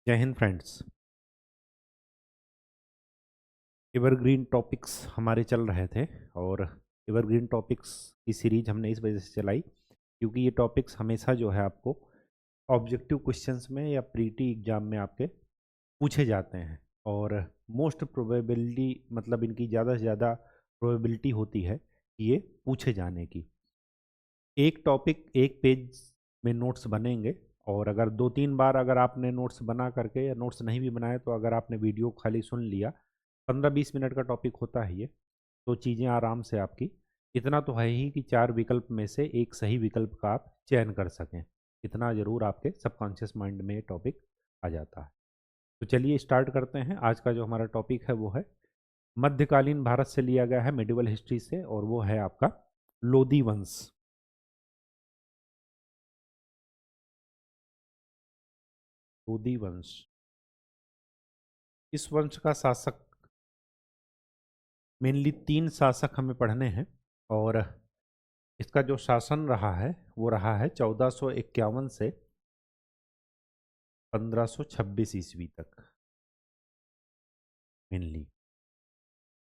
जय Hind friends. Evergreen topics हमारे चल रहे थे और एवरग्रीन टॉपिक्स की सीरीज हमने इस वजह से चलाई क्योंकि ये टॉपिक्स हमेशा जो है आपको ऑब्जेक्टिव क्वेश्चंस में या प्रीटी एग्जाम में आपके पूछे जाते हैं और मोस्ट प्रोबेबिलिटी मतलब इनकी ज़्यादा से ज़्यादा प्रोबेबिलिटी होती है कि ये पूछे जाने की। एक टॉपिक एक पेज में नोट्स बनेंगे और अगर 2-3 बार अगर आपने नोट्स बना करके या नोट्स नहीं भी बनाए तो अगर आपने वीडियो खाली सुन लिया, 15-20 मिनट का टॉपिक होता है ये, तो चीज़ें आराम से आपकी इतना तो है ही कि 4 विकल्प में से एक सही विकल्प का आप चयन कर सकें। इतना ज़रूर आपके सबकॉन्शियस माइंड में ये टॉपिक आ जाता है। तो चलिए स्टार्ट करते हैं। आज का जो हमारा टॉपिक है वो है मध्यकालीन भारत से लिया गया है, मेडिवल हिस्ट्री से, और वो है आपका लोदी वंश। लोदी वंश, इस वंश का शासक, मेनली 3 शासक हमें पढ़ने हैं और इसका जो शासन रहा है वो रहा है 1451 से 1526 ईस्वी तक। मेनली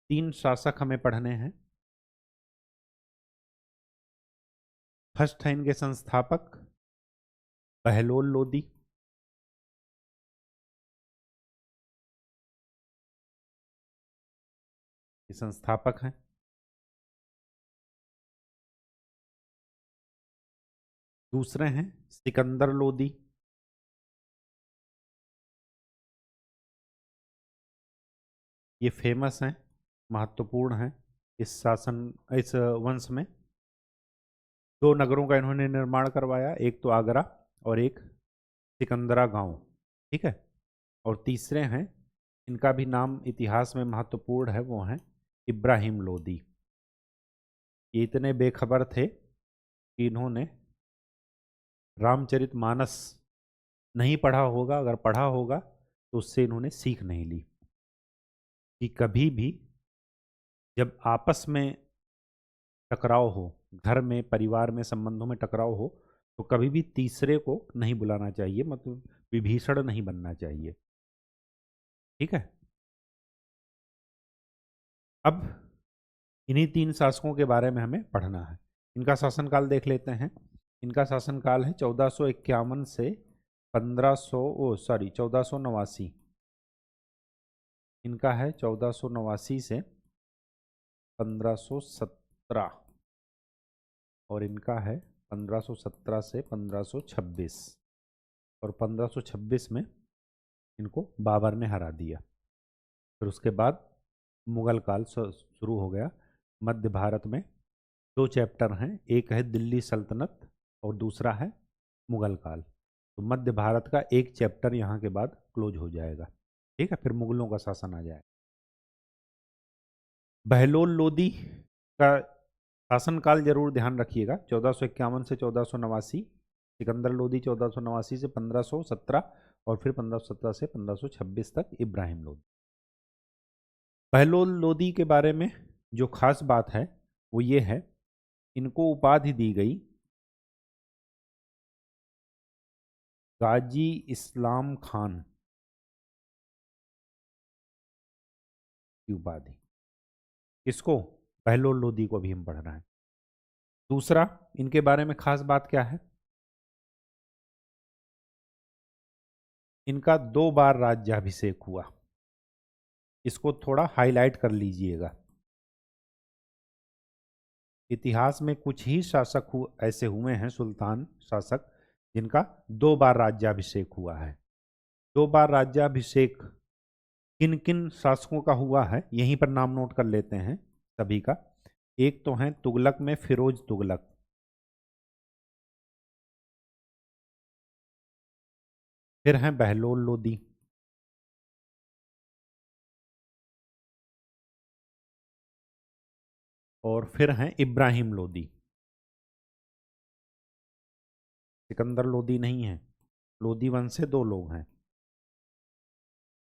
3 शासक हमें पढ़ने हैं। फर्स्ट है इनके संस्थापक बहलोल लोदी। ये संस्थापक हैं। दूसरे हैं सिकंदर लोदी। ये फेमस हैं, महत्वपूर्ण हैं इस वंश में। 2 नगरों का इन्होंने निर्माण करवाया, एक तो आगरा और एक सिकंदरा गांव। ठीक है। और तीसरे हैं, इनका भी नाम इतिहास में महत्वपूर्ण है, वो हैं इब्राहिम लोदी। ये इतने बेखबर थे कि इन्होंने रामचरितमानस नहीं पढ़ा होगा, अगर पढ़ा होगा तो उससे इन्होंने सीख नहीं ली कि कभी भी जब आपस में टकराव हो, घर में परिवार में संबंधों में टकराव हो, तो कभी भी तीसरे को नहीं बुलाना चाहिए, मतलब विभीषण नहीं बनना चाहिए। ठीक है। अब इन्हीं 3 शासकों के बारे में हमें पढ़ना है। इनका शासनकाल देख लेते हैं। इनका शासनकाल है 1451 से 1489। इनका है 1489 से 1517 और इनका है 1517 से 1526। और 1526 में इनको बाबर ने हरा दिया। फिर उसके बाद मुगल काल शुरू हो गया। मध्य भारत में 2 चैप्टर हैं, एक है दिल्ली सल्तनत और दूसरा है मुगल काल। तो मध्य भारत का एक चैप्टर यहाँ के बाद क्लोज हो जाएगा। ठीक है, फिर मुगलों का शासन आ जाएगा। बहलोल लोदी का शासनकाल जरूर ध्यान रखिएगा, 1451 से 1489। सिकंदर लोदी 1489 से 1517 और फिर 1517 से 1526 तक इब्राहिम लोदी। बहलोल लोदी के बारे में जो खास बात है वो ये है, इनको उपाधि दी गई गाजी इस्लाम खान की उपाधि। किसको? बहलोल लोदी को भी हम पढ़ रहे हैं। दूसरा, इनके बारे में खास बात क्या है, इनका 2 बार राज्याभिषेक हुआ। इसको थोड़ा हाईलाइट कर लीजिएगा। इतिहास में कुछ ही शासक ऐसे हुए हैं, सुल्तान शासक, जिनका 2 बार राज्याभिषेक हुआ है। 2 बार राज्याभिषेक किन किन शासकों का हुआ है, यहीं पर नाम नोट कर लेते हैं सभी का। एक तो है तुगलक में फिरोज तुगलक। फिर हैं बहलोल लोदी। और फिर हैं इब्राहिम लोदी। सिकंदर लोदी नहीं है, लोदी वंश से 2 लोग हैं।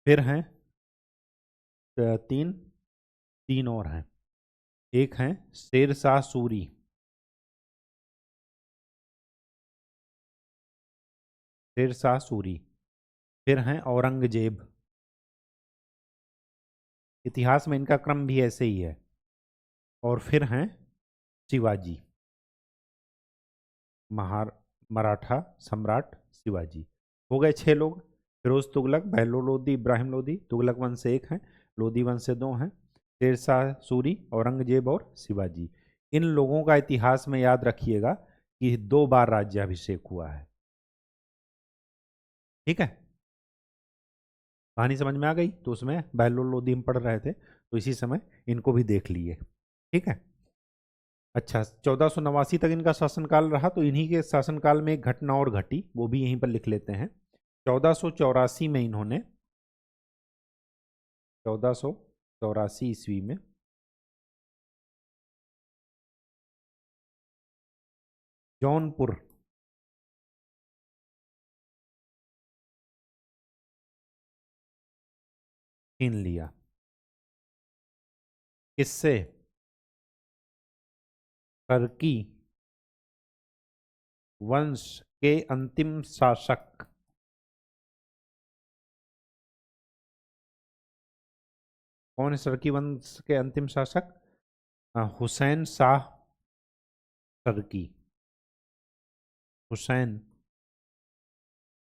फिर हैं 3, 3 और हैं। एक हैं शेरशाह सूरी। शेरशाह सूरी। फिर हैं औरंगजेब, इतिहास में इनका क्रम भी ऐसे ही है। और फिर हैं शिवाजी, महार मराठा सम्राट शिवाजी। हो गए 6 लोग। फिरोज तुगलक, बहलोल लोदी, इब्राहिम लोदी। तुगलक वंश से 1 हैं, लोदी वंश से 2 हैं, शेर शाह सूरी, औरंगजेब और शिवाजी। इन लोगों का इतिहास में याद रखिएगा कि 2 बार राज्याभिषेक हुआ है। ठीक है, कहानी समझ में आ गई? तो उसमें बहलोल लोदी हम पढ़ रहे थे, तो इसी समय इनको भी देख लिए। ठीक है। अच्छा, 1489 तक इनका शासनकाल रहा, तो इन्हीं के शासनकाल में एक घटना और घटी, वो भी यहीं पर लिख लेते हैं। 1484 में इन्होंने, 1484 ईस्वी में जौनपुर छीन लिया। किससे? टर्की वंश के अंतिम शासक, कौन है टर्की वंश के अंतिम शासक? हुसैन शाह टर्की, हुसैन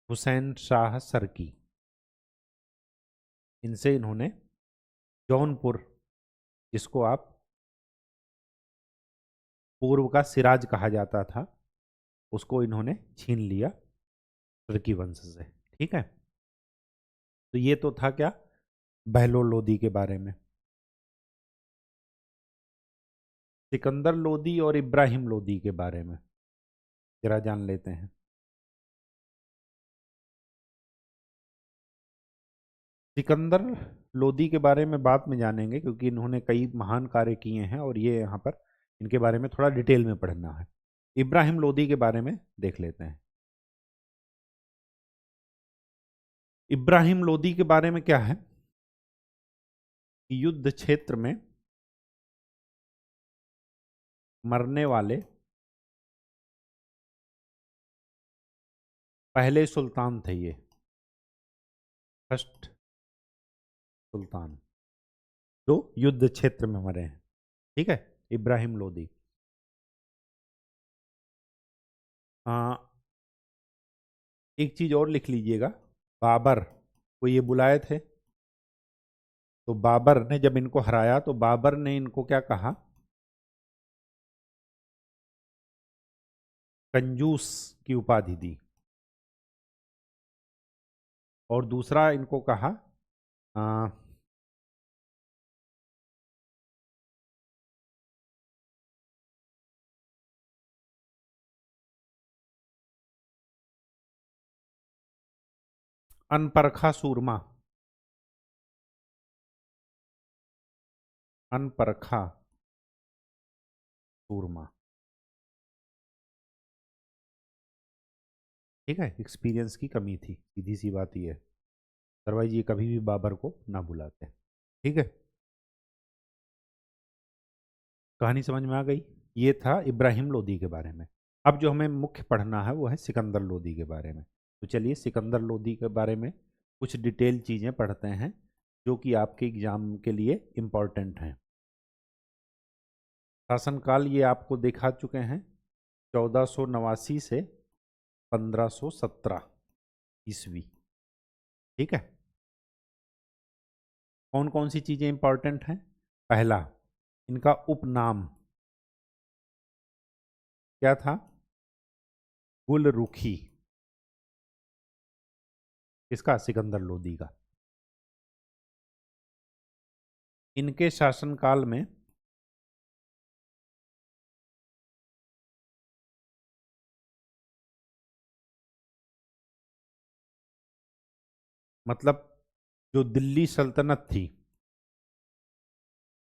हुसैन शाह सरकी। इनसे इन्होंने जौनपुर, जिसको आप पूर्व का सिराज कहा जाता था, उसको इन्होंने छीन लिया तुर्की वंश से। ठीक है, तो ये तो था क्या, बहलोल लोदी के बारे में। सिकंदर लोदी और इब्राहिम लोदी के बारे में जरा जान लेते हैं। सिकंदर लोदी के बारे में बाद में जानेंगे, क्योंकि इन्होंने कई महान कार्य किए हैं और ये यहाँ पर इनके बारे में थोड़ा डिटेल में पढ़ना है। इब्राहिम लोदी के बारे में देख लेते हैं। इब्राहिम लोदी के बारे में क्या है कि युद्ध क्षेत्र में मरने वाले पहले सुल्तान थे, ये फर्स्ट सुल्तान जो युद्ध क्षेत्र में मरे हैं। ठीक है, इब्राहिम लोदी। एक चीज और लिख लीजिएगा, बाबर को ये बुलाए थे, तो बाबर ने जब इनको हराया तो बाबर ने इनको क्या कहा, कंजूस की उपाधि दी। और दूसरा इनको कहा अनपरखा सूरमा, अनपरखा सूरमा। ठीक है, एक्सपीरियंस की कमी थी, सीधी सी बात ये है, अदरवाइज ये कभी भी बाबर को ना बुलाते। ठीक है, कहानी समझ में आ गई? ये था इब्राहिम लोदी के बारे में। अब जो हमें मुख्य पढ़ना है वो है सिकंदर लोदी के बारे में। तो चलिए सिकंदर लोदी के बारे में कुछ डिटेल चीज़ें पढ़ते हैं जो कि आपके एग्जाम के लिए इम्पॉर्टेंट हैं। शासनकाल ये आपको दिखा चुके हैं, 1489 से 1517 ईस्वी। ठीक है, कौन कौन सी चीज़ें इंपॉर्टेंट हैं? पहला, इनका उपनाम क्या था? गुलरुखी। किसका? सिकंदर लोदी का। इनके शासनकाल में मतलब जो दिल्ली सल्तनत थी,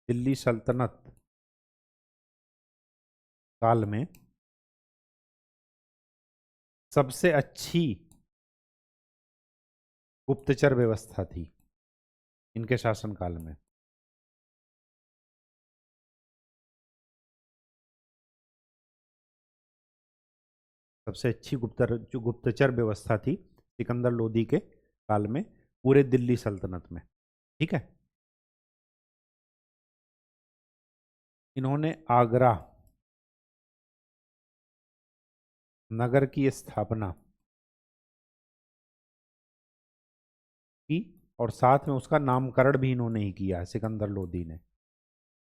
दिल्ली सल्तनत काल में सबसे अच्छी गुप्तचर व्यवस्था थी इनके शासनकाल में। सबसे अच्छी गुप्तचर व्यवस्था थी सिकंदर लोदी के काल में पूरे दिल्ली सल्तनत में। ठीक है, इन्होंने आगरा नगर की स्थापना की और साथ में उसका नामकरण भी इन्होंने ही किया है, सिकंदर लोदी ने।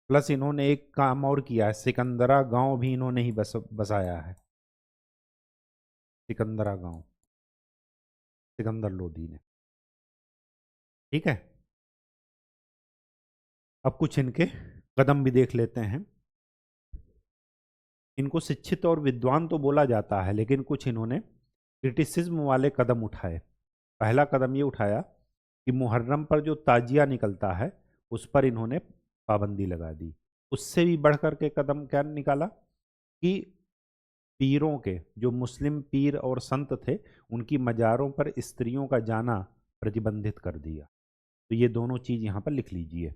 प्लस इन्होंने एक काम और किया है, सिकंदरा गांव भी इन्होंने ही बसाया है, सिकंदरा गांव, सिकंदर लोदी ने। ठीक है, अब कुछ इनके कदम भी देख लेते हैं। इनको शिक्षित और विद्वान तो बोला जाता है, लेकिन कुछ इन्होंने क्रिटिसिज्म वाले कदम उठाए। पहला कदम ये उठाया कि मुहर्रम पर जो ताजिया निकलता है उस पर इन्होंने पाबंदी लगा दी। उससे भी बढ़कर के कदम क्या निकाला कि पीरों के, जो मुस्लिम पीर और संत थे, उनकी मज़ारों पर स्त्रियों का जाना प्रतिबंधित कर दिया। तो ये दोनों चीज़ यहाँ पर लिख लीजिए।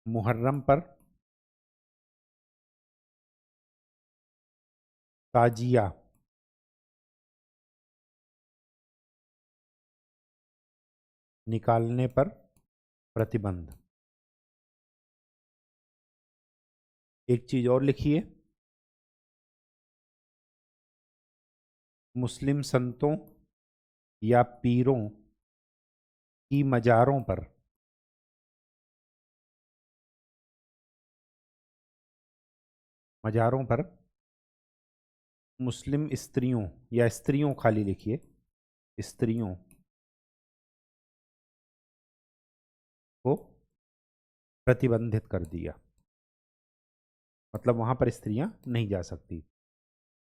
मुहर्रम पर ताजिया निकालने पर प्रतिबंध। एक चीज और लिखिए, मुस्लिम संतों या पीरों की मज़ारों पर मुस्लिम स्त्रियों, या स्त्रियों खाली लिखिए, स्त्रियों को प्रतिबंधित कर दिया। मतलब वहां पर स्त्रियां नहीं जा सकती,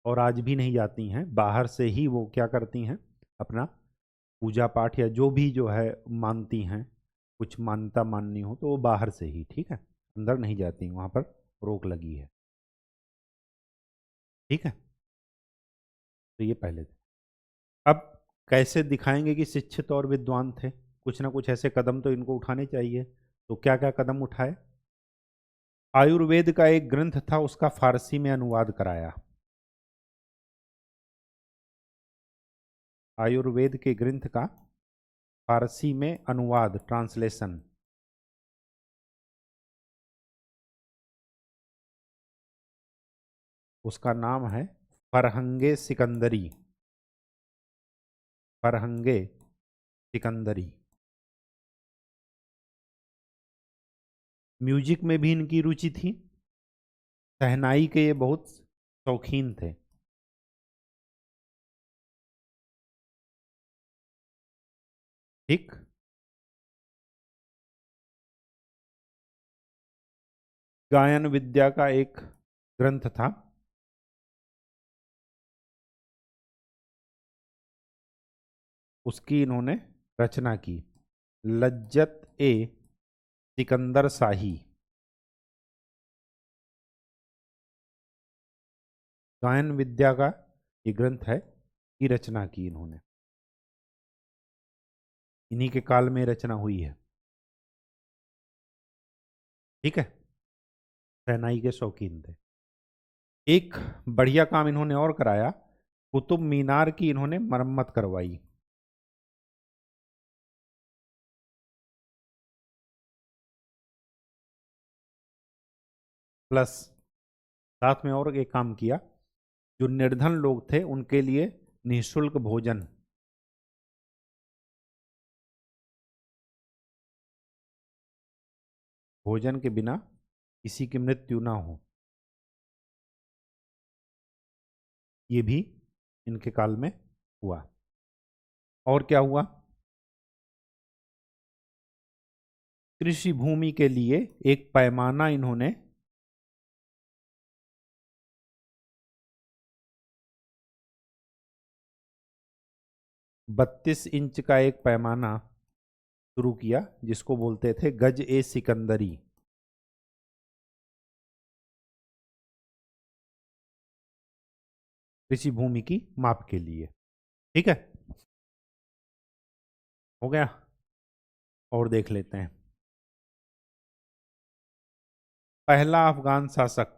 और आज भी नहीं जाती हैं। बाहर से ही वो क्या करती हैं, अपना पूजा पाठ या जो भी जो है मानती हैं, कुछ मान्यता माननी हो तो वो बाहर से ही। ठीक है, अंदर नहीं जाती, वहां पर रोक लगी है। ठीक है, तो ये पहले थे। अब कैसे दिखाएंगे कि शिक्षित और विद्वान थे? कुछ ना कुछ ऐसे कदम तो इनको उठाने चाहिए। तो क्या क्या कदम उठाए? आयुर्वेद का एक ग्रंथ था, उसका फारसी में अनुवाद कराया। आयुर्वेद के ग्रंथ का फारसी में अनुवाद, ट्रांसलेशन। उसका नाम है फरहंगे सिकंदरी, फरहंगे सिकंदरी। म्यूजिक में भी इनकी रुचि थी, शहनाई के ये बहुत शौकीन थे। ठीक, गायन विद्या का एक ग्रंथ था, उसकी इन्होंने रचना की, लज्जत ए सिकंदर शाही। गायन विद्या का ये ग्रंथ है, की रचना की इन्होंने, इन्हीं के काल में रचना हुई है। ठीक है, शहनाई के शौकीन थे। एक बढ़िया काम इन्होंने और कराया, कुतुब मीनार की इन्होंने मरम्मत करवाई। प्लस साथ में और एक काम किया, जो निर्धन लोग थे उनके लिए निःशुल्क भोजन, भोजन के बिना किसी की मृत्यु ना हो, ये भी इनके काल में हुआ। और क्या हुआ? कृषि भूमि के लिए एक पैमाना इन्होंने 32 इंच का एक पैमाना शुरू किया, जिसको बोलते थे गज ए सिकंदरी। कृषि भूमि की माप के लिए। ठीक है, हो गया। और देख लेते हैं, पहला अफगान शासक,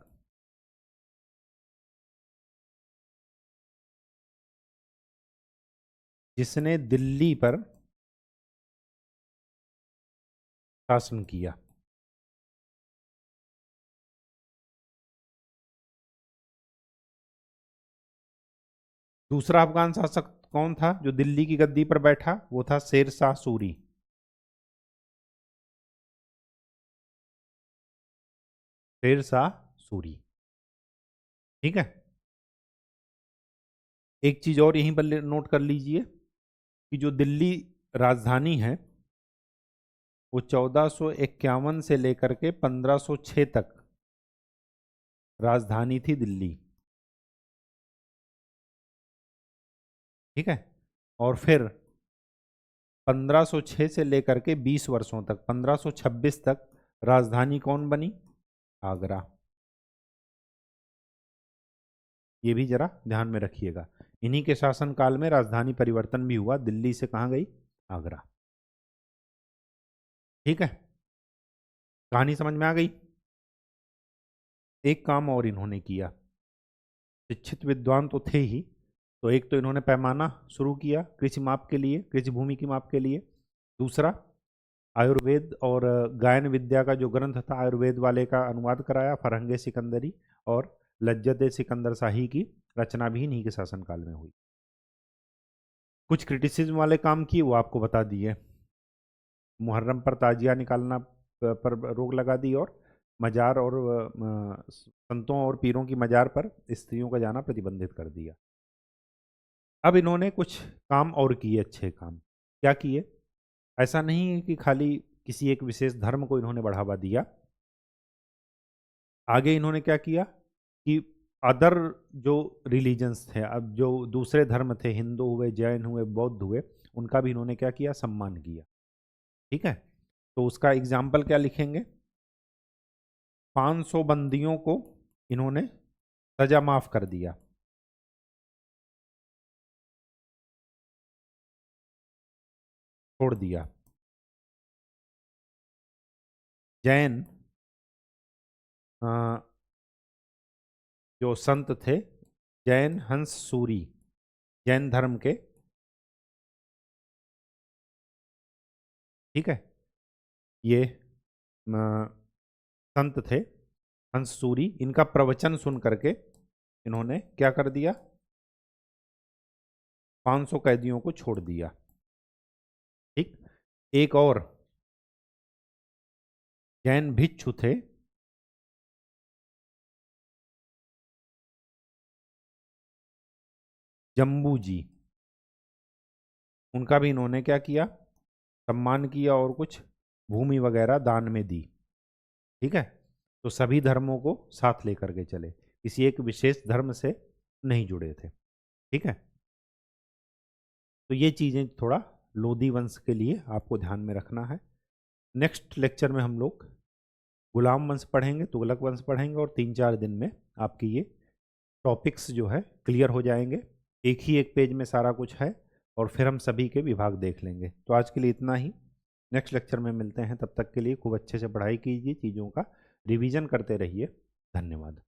जिसने दिल्ली पर शासन किया। दूसरा अफगान शासक कौन था जो दिल्ली की गद्दी पर बैठा? वो था शेर शाह सूरी। शेर शाह सूरी। ठीक है। एक चीज और यहीं पर नोट कर लीजिए कि जो दिल्ली राजधानी है वो 1451 से लेकर के 1506 तक राजधानी थी दिल्ली। ठीक है। और फिर 1506 से लेकर के 20 वर्षों तक 1526 तक राजधानी कौन बनी? आगरा। ये भी जरा ध्यान में रखिएगा। इन्हीं के शासनकाल में राजधानी परिवर्तन भी हुआ, दिल्ली से कहाँ गई? आगरा। ठीक है, कहानी समझ में आ गई। एक काम और इन्होंने किया, शिक्षित विद्वान तो थे ही, तो एक तो इन्होंने पैमाना शुरू किया कृषि माप के लिए, कृषि भूमि की माप के लिए। दूसरा, आयुर्वेद और गायन विद्या का जो ग्रंथ था आयुर्वेद वाले का अनुवाद कराया, फरहंगे सिकंदरी और लज्जत सिकंदर शाही की रचना भी इन्हीं के शासनकाल में हुई। कुछ क्रिटिसिज्म वाले काम किए वो आपको बता दिए। मुहर्रम पर ताजिया निकालना पर रोक लगा दी, और मजार और संतों और पीरों की मजार पर स्त्रियों का जाना प्रतिबंधित कर दिया। अब इन्होंने कुछ काम और किए, अच्छे काम। क्या किए? ऐसा नहीं है कि खाली किसी एक विशेष धर्म को इन्होंने बढ़ावा दिया। आगे इन्होंने क्या किया कि अदर जो रिलीजन्स थे, अब जो दूसरे धर्म थे, हिंदू हुए, जैन हुए, बौद्ध हुए, उनका भी इन्होंने क्या किया? सम्मान किया। ठीक है। तो उसका एग्जाम्पल क्या लिखेंगे? 500 बंदियों को इन्होंने सजा माफ कर दिया। छोड़ दिया। जैन जो संत थे, जैन हंस सूरी, जैन धर्म के, ठीक है, ये संत थे हंस सूरी, इनका प्रवचन सुन करके इन्होंने क्या कर दिया? 500 कैदियों को छोड़ दिया। ठीक। एक और जैन भिक्षु थे, जम्बू जी, उनका भी इन्होंने क्या किया? सम्मान किया और कुछ भूमि वगैरह दान में दी। ठीक है। तो सभी धर्मों को साथ लेकर के चले, किसी एक विशेष धर्म से नहीं जुड़े थे। ठीक है। तो ये चीज़ें थोड़ा लोधी वंश के लिए आपको ध्यान में रखना है। नेक्स्ट लेक्चर में हम लोग गुलाम वंश पढ़ेंगे, तुगलक वंश पढ़ेंगे, और 3-4 दिन में आपकी ये टॉपिक्स जो है क्लियर हो जाएंगे। एक ही एक पेज में सारा कुछ है, और फिर हम सभी के विभाग देख लेंगे। तो आज के लिए इतना ही, नेक्स्ट लेक्चर में मिलते हैं। तब तक के लिए खूब अच्छे से पढ़ाई कीजिए, चीज़ों का रिवीजन करते रहिए। धन्यवाद।